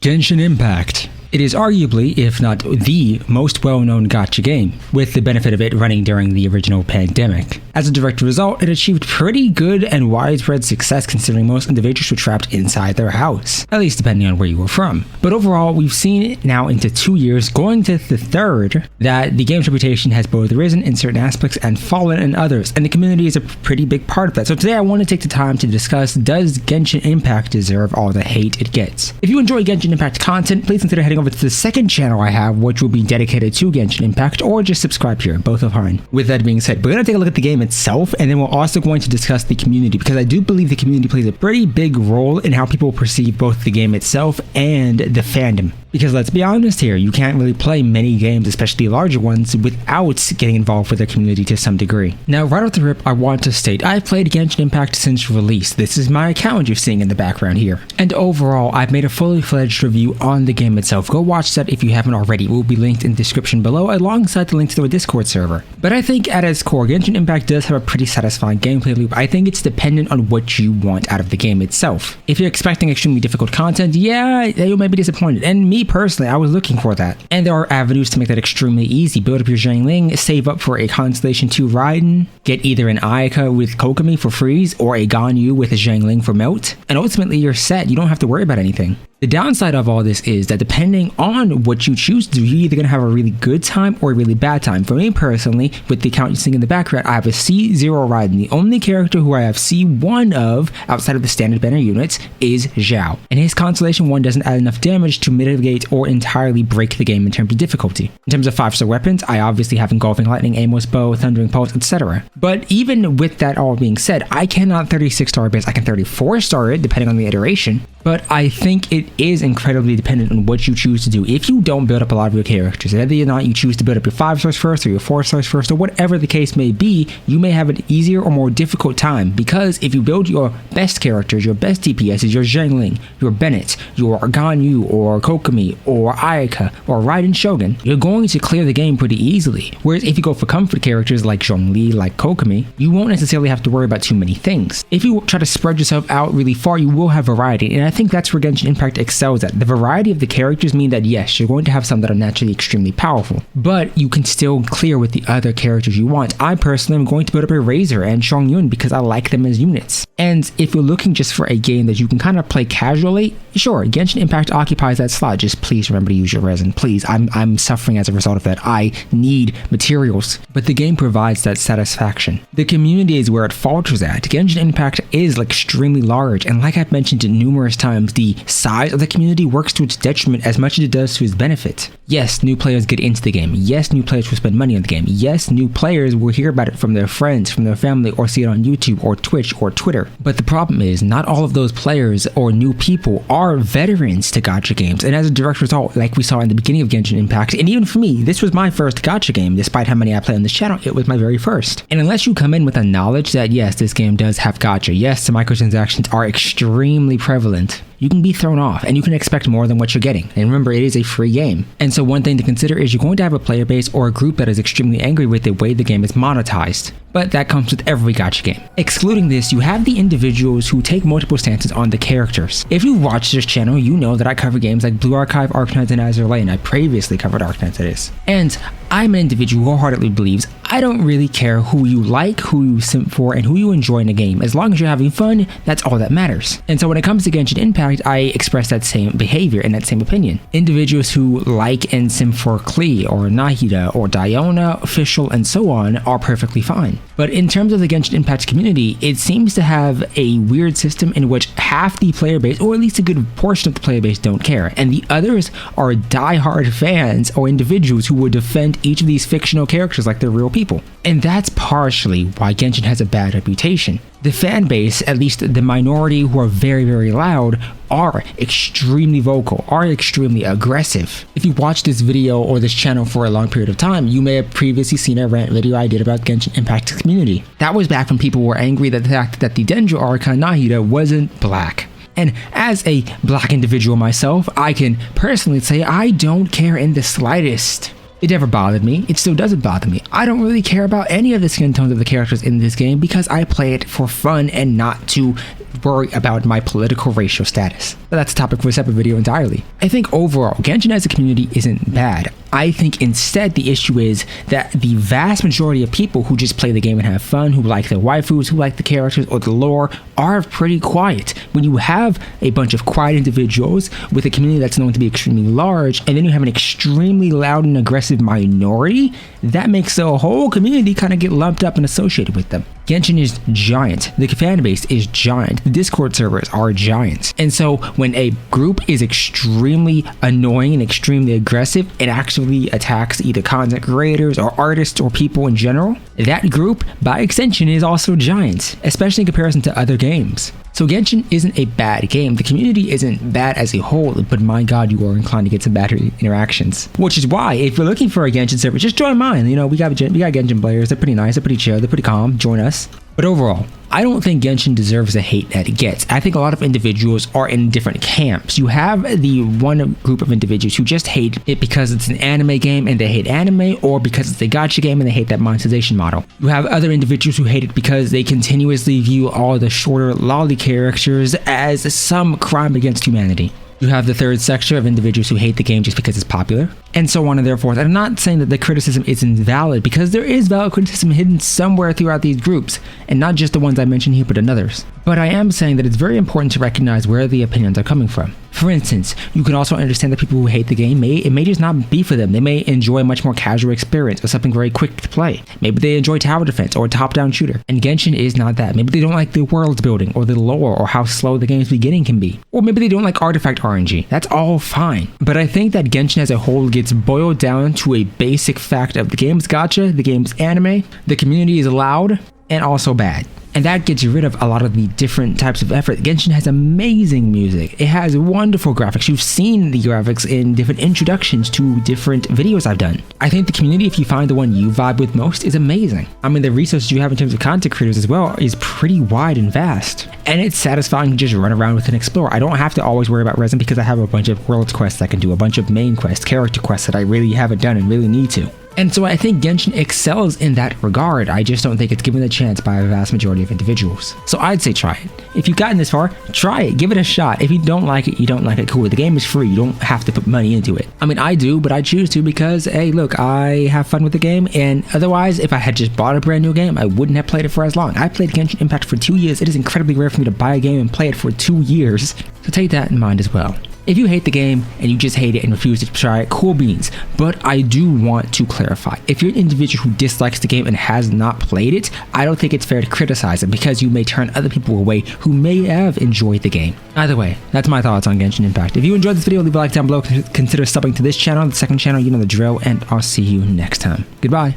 Genshin Impact. It is arguably, if not the most well-known gacha game, with the benefit of it running during the original pandemic. As a direct result, it achieved pretty good and widespread success considering most individuals were trapped inside their house, at least depending on where you were from. But overall, we've seen it now into 2 years, going to the third, that the game's reputation has both risen in certain aspects and fallen in others, and the community is a pretty big part of that. So today I want to take the time to discuss, does Genshin Impact deserve all the hate it gets? If you enjoy Genshin Impact content, please consider heading over to the second channel I have, which will be dedicated to Genshin Impact, or just subscribe here, both are fine. With that being said, we're going to take a look at the game itself, and then we're also going to discuss the community, because I do believe the community plays a pretty big role in how people perceive both the game itself and the fandom. Because let's be honest here, you can't really play many games, especially larger ones, without getting involved with the community to some degree. Now, right off the rip, I want to state, I've played Genshin Impact since release. This is my account you're seeing in the background here. And overall, I've made a fully fledged review on the game itself. Go watch that if you haven't already. It will be linked in the description below, alongside the link to the Discord server. But I think at its core, Genshin Impact does have a pretty satisfying gameplay loop. I think it's dependent on what you want out of the game itself. If you're expecting extremely difficult content, yeah, you may be disappointed. And me personally, I was looking for that. And there are avenues to make that extremely easy. Build up your Zhangling, save up for a Constellation 2 Raiden, get either an Ayaka with Kokomi for freeze or a Ganyu with a Zhangling for melt, and ultimately you're set. You don't have to worry about anything. The downside of all this is that depending on what you choose to do, you're either going to have a really good time or a really bad time. For me personally, with the account you're seeing in the background, I have a C0 Raiden. The only character who I have C1 of, outside of the standard banner units, is Zhao. And his Constellation 1 doesn't add enough damage to mitigate or entirely break the game in terms of difficulty. In terms of 5-star weapons, I obviously have Engulfing Lightning, Amos Bow, Thundering Pulse, etc. But even with that all being said, I cannot 36-star base. I can 34-star it, depending on the iteration. But I think it is incredibly dependent on what you choose to do. If you don't build up a lot of your characters, whether or not you choose to build up your 5 stars first or your 4 stars first, or whatever the case may be, you may have an easier or more difficult time. Because if you build your best characters, your best DPSs, your Zhangling, your Bennett, your Ganyu, or Kokomi, or Ayaka, or Raiden Shogun, you're going to clear the game pretty easily. Whereas if you go for comfort characters like Zhongli, like Kokomi, you won't necessarily have to worry about too many things. If you try to spread yourself out really far, you will have variety, and I think that's where Genshin Impact excels at. The variety of the characters mean that yes, you're going to have some that are naturally extremely powerful, but you can still clear with the other characters you want. I personally am going to build up a Razor and Shongyun because I like them as units. And if you're looking just for a game that you can kind of play casually, sure, Genshin Impact occupies that slot. Just please remember to use your resin. Please, I'm suffering as a result of that. I need materials. But the game provides that satisfaction. The community is where it falters at. Genshin Impact is extremely large, and like I've mentioned numerous times, the size of the community works to its detriment as much as it does to its benefit. Yes, new players get into the game. Yes, new players will spend money on the game. Yes, new players will hear about it from their friends, from their family, or see it on YouTube or Twitch or Twitter. But the problem is, not all of those players or new people are veterans to gacha games, and as a direct result, like we saw in the beginning of Genshin Impact, and even for me, this was my first gacha game. Despite how many I play on this channel, it was my very first. And unless you come in with a knowledge that yes, this game does have gacha, yes, the microtransactions are extremely prevalent, you can be thrown off and you can expect more than what you're getting. And remember, it is a free game. And so one thing to consider is you're going to have a player base or a group that is extremely angry with the way the game is monetized. But that comes with every gacha game. Excluding this, you have the individuals who take multiple stances on the characters. If you watch this channel, you know that I cover games like Blue Archive, Arknights, and Azure Lane. I previously covered Arknights, that is. And I'm an individual who wholeheartedly believes I don't really care who you like, who you simp for, and who you enjoy in a game. As long as you're having fun, that's all that matters. And so when it comes to Genshin Impact, I express that same behavior and that same opinion. Individuals who like and simp for Klee, or Nahida, or Diona, Official, and so on are perfectly fine. But in terms of the Genshin Impact community, it seems to have a weird system in which half the player base, or at least a good portion of the player base, don't care, and the others are die-hard fans or individuals who will defend each of these fictional characters like they're real people. And that's partially why Genshin has a bad reputation. The fan base, at least the minority who are very, very loud, are extremely vocal, are extremely aggressive. If you watch this video or this channel for a long period of time, you may have previously seen a rant video I did about Genshin Impact's community. That was back when people were angry that the fact that the Denjo Archon Nahida wasn't black. And as a black individual myself, I can personally say I don't care in the slightest. It never bothered me. It still doesn't bother me. I don't really care about any of the skin tones of the characters in this game because I play it for fun and not to worry about my political racial status. But that's a topic for a separate video entirely. I think overall, Genshin as a community isn't bad. I think instead the issue is that the vast majority of people who just play the game and have fun, who like the waifus, who like the characters or the lore, are pretty quiet. When you have a bunch of quiet individuals with a community that's known to be extremely large, and then you have an extremely loud and aggressive minority, that makes the whole community kind of get lumped up and associated with them. Genshin is giant. The fan base is giant. The Discord servers are giants. And so when a group is extremely annoying and extremely aggressive, it actually attacks either content creators or artists or people in general. That group, by extension, is also giant, especially in comparison to other games. So Genshin isn't a bad game. The community isn't bad as a whole, but my god, you are inclined to get some bad interactions. Which is why, if you're looking for a Genshin server, just join mine. You know, we got Genshin players. They're pretty nice. They're pretty chill. They're pretty calm. Join us. But overall, I don't think Genshin deserves the hate that it gets. I think a lot of individuals are in different camps. You have the one group of individuals who just hate it because it's an anime game and they hate anime, or because it's a gacha game and they hate that monetization model. You have other individuals who hate it because they continuously view all the shorter lolly characters as some crime against humanity. You have the third sector of individuals who hate the game just because it's popular, and so on and therefore. I'm not saying that the criticism isn't valid, because there is valid criticism hidden somewhere throughout these groups, and not just the ones I mentioned here, but in others. But I am saying that it's very important to recognize where the opinions are coming from. For instance, you can also understand that people who hate the game, it may just not be for them. They may enjoy a much more casual experience or something very quick to play. Maybe they enjoy tower defense or a top-down shooter, and Genshin is not that. Maybe they don't like the world building or the lore or how slow the game's beginning can be. Or maybe they don't like artifact RNG. That's all fine. But I think that Genshin as a whole gets boiled down to a basic fact of the game's gacha, the game's anime, the community is loud, and also bad. And that gets rid of a lot of the different types of effort. Genshin has amazing music. It has wonderful graphics. You've seen the graphics in different introductions to different videos I've done. I think the community, if you find the one you vibe with most, is amazing. I mean, the resources you have in terms of content creators as well is pretty wide and vast. And it's satisfying to just run around with and explore. I don't have to always worry about resin because I have a bunch of world quests I can do, a bunch of main quests, character quests that I really haven't done and really need to. And so I think Genshin excels in that regard. I just don't think it's given a chance by a vast majority of individuals. So I'd say try it. If you've gotten this far, try it. Give it a shot. If you don't like it, you don't like it. Cool. The game is free. You don't have to put money into it. I mean, I do, but I choose to because, hey, look, I have fun with the game. And otherwise, if I had just bought a brand new game, I wouldn't have played it for as long. I played Genshin Impact for 2 years. It is incredibly rare for me to buy a game and play it for 2 years. So take that in mind as well. If you hate the game and you just hate it and refuse to try it, cool beans. But I do want to clarify, if you're an individual who dislikes the game and has not played it, I don't think it's fair to criticize it because you may turn other people away who may have enjoyed the game. Either way, that's my thoughts on Genshin Impact. If you enjoyed this video, leave a like down below, consider subbing to this channel, the second channel, you know the drill, and I'll see you next time. Goodbye.